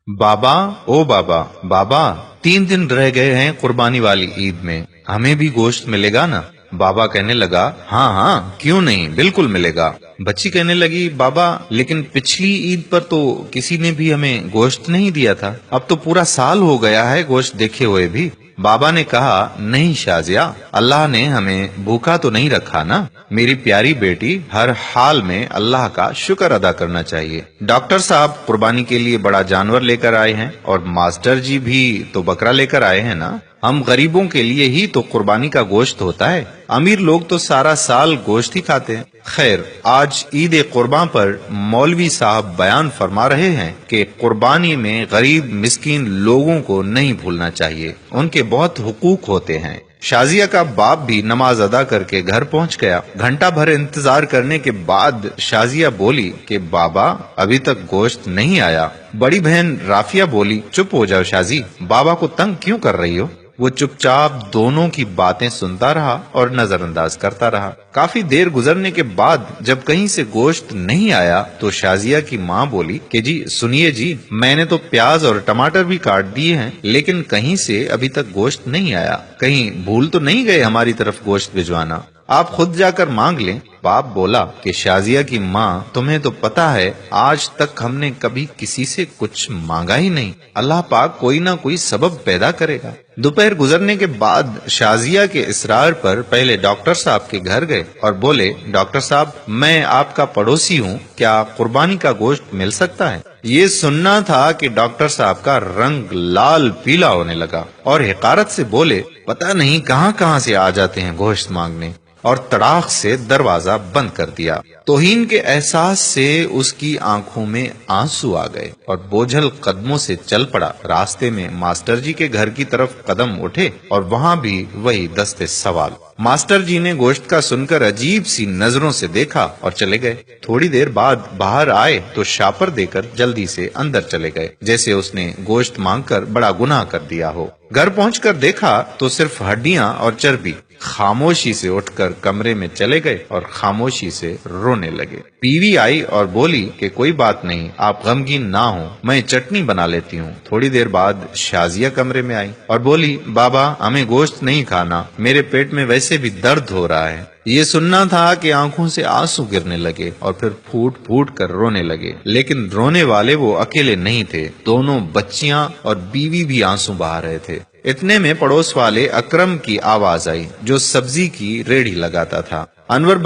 बाबा, ओ बाबा, बाबा, 3 दिन रह गए हैं कुर्बानी वाली ईद में, हमें भी गोश्त मिलेगा ना? बाबा कहने लगा, हाँ हाँ, क्यों नहीं, बिल्कुल मिलेगा। बच्ची कहने लगी, बाबा लेकिन पिछली ईद पर तो किसी ने भी हमें गोश्त नहीं दिया था, अब तो पूरा साल हो गया है गोश्त देखे हुए भी। बाबा ने कहा, नहीं शाजिया, अल्लाह ने हमें भूखा तो नहीं रखा ना। मेरी प्यारी बेटी, हर हाल में अल्लाह का शुक्र अदा करना चाहिए। डॉक्टर साहब कुर्बानी के लिए बड़ा जानवर लेकर आए हैं और मास्टर जी भी तो बकरा लेकर आए हैं ना। हम गरीबों के लिए ही तो कुर्बानी का गोश्त होता है, अमीर लोग तो सारा साल गोश्त ही खाते हैं। खैर, आज ईद कुर्बान पर मौलवी साहब बयान फरमा रहे हैं कि कुर्बानी में गरीब मिस्कीन लोगों को नहीं भूलना चाहिए, उनके बहुत हुकूक होते हैं। शाजिया का बाप भी नमाज अदा करके घर पहुंच गया। घंटा भर इंतजार करने के बाद शाजिया बोली कि बाबा अभी तक गोश्त नहीं आया। बड़ी बहन राफिया बोली, चुप हो जाओ शाजी, बाबा को तंग क्यों कर रही हो? वो चुपचाप दोनों की बातें सुनता रहा और नजरअंदाज करता रहा। काफी देर गुजरने के बाद जब कहीं से गोश्त नहीं आया तो शाजिया की माँ बोली कि जी सुनिए जी, मैंने तो प्याज और टमाटर भी काट दिए हैं, लेकिन कहीं से अभी तक गोश्त नहीं आया। कहीं भूल तो नहीं गए हमारी तरफ गोश्त भिजवाना? आप खुद जाकर मांग लें। बाप बोला कि शाजिया की माँ, तुम्हें तो पता है आज तक हमने कभी किसी से कुछ मांगा ही नहीं, अल्लाह पाक कोई ना कोई सबब पैदा करेगा। दोपहर गुजरने के बाद शाजिया के इसरार पर पहले डॉक्टर साहब के घर गए और बोले, डॉक्टर साहब मैं आपका पड़ोसी हूँ, क्या कुर्बानी का गोश्त मिल सकता है? ये सुनना था कि डॉक्टर साहब का रंग लाल पीला होने लगा और हिकारत से बोले, पता नहीं कहाँ कहाँ से आ जाते हैं गोश्त मांगने, और तड़ाक से दरवाजा बंद कर दिया। तौहीन के एहसास से उसकी आंखों में आंसू आ गए और बोझल कदमों से चल पड़ा। रास्ते में मास्टर जी के घर की तरफ कदम उठे और वहाँ भी वही दस्ते सवाल। मास्टर जी ने गोश्त का सुनकर अजीब सी नजरों से देखा और चले गए। थोड़ी देर बाद बाहर आए तो शापर देकर जल्दी से अंदर चले गए, जैसे उसने गोश्त मांगकर बड़ा गुनाह कर दिया हो। घर पहुंचकर देखा तो सिर्फ हड्डियां और चर्बी। खामोशी से उठकर कमरे में चले गए और खामोशी से रोने लगे। बीवी आई और बोली कि कोई बात नहीं, आप गमगीन ना हो, मैं चटनी बना लेती हूँ। थोड़ी देर बाद शाजिया कमरे में आई और बोली, बाबा हमें गोश्त नहीं खाना, मेरे पेट में वैसे भी दर्द हो रहा है। ये सुनना था कि आंखों से आंसू गिरने लगे और फिर फूट फूट कर रोने लगे। लेकिन रोने वाले वो अकेले नहीं थे, दोनों बच्चियां और बीवी भी आंसू बहा रहे थे। इतने में पड़ोस वाले अकरम की आवाज आई, जो सब्जी की रेड़ी लगाता था। अनवर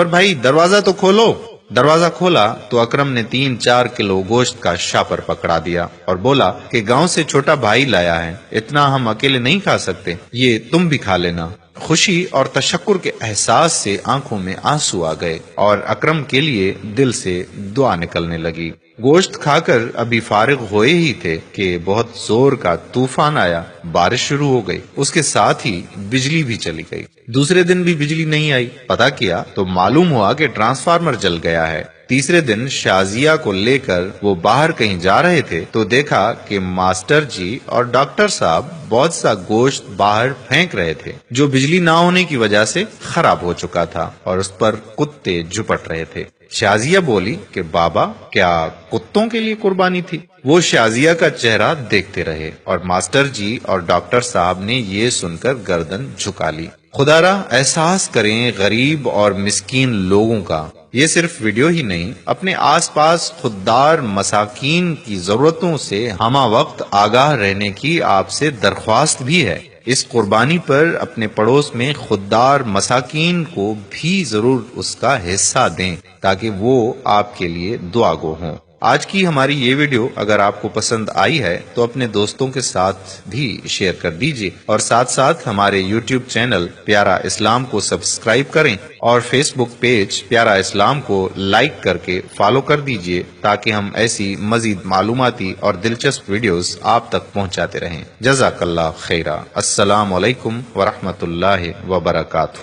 भाई दरवाजा तो खोलो। दरवाजा खोला तो अकरम ने 3-4 किलो गोश्त का शापर पकड़ा दिया और बोला कि गांव से छोटा भाई लाया है, इतना हम अकेले नहीं खा सकते, ये तुम भी खा लेना। खुशी और तशक्कुर के एहसास से आंखों में आंसू आ गए और अकरम के लिए दिल से दुआ निकलने लगी। गोश्त खाकर अभी फारिग हुए ही थे कि बहुत जोर का तूफान आया, बारिश शुरू हो गई, उसके साथ ही बिजली भी चली गई। दूसरे दिन भी बिजली नहीं आई। पता किया तो मालूम हुआ कि ट्रांसफार्मर जल गया है। तीसरे दिन शाजिया को लेकर वो बाहर कहीं जा रहे थे तो देखा कि मास्टर जी और डॉक्टर साहब बहुत सा गोश्त बाहर फेंक रहे थे, जो बिजली ना होने की वजह से खराब हो चुका था और उस पर कुत्ते झुपट रहे थे। शाजिया बोली कि बाबा क्या कुत्तों के लिए कुर्बानी थी? वो शाजिया का चेहरा देखते रहे और मास्टर जी और डॉक्टर साहब ने ये सुनकर गर्दन झुका ली। खुदारा एहसास करें गरीब और मिस्कीन लोगों का। ये सिर्फ वीडियो ही नहीं, अपने आसपास खुददार मसाकीन की जरूरतों से हमा वक्त आगाह रहने की आपसे दरख्वास्त भी है। इस कुर्बानी पर अपने पड़ोस में खुददार मसाकीन को भी जरूर उसका हिस्सा दें ताकि वो आपके लिए दुआगो हों। आज की हमारी ये वीडियो अगर आपको पसंद आई है तो अपने दोस्तों के साथ भी शेयर कर दीजिए और साथ साथ हमारे YouTube चैनल प्यारा इस्लाम को सब्सक्राइब करें और Facebook पेज प्यारा इस्लाम को लाइक करके फॉलो कर दीजिए ताकि हम ऐसी मजीद मालूमाती और दिलचस्प वीडियोस आप तक पहुंचाते रहें। जज़ाकल्लाह खैरा। अस्सलाम वालेकुम व रहमतुल्लाहि व बरकातहू।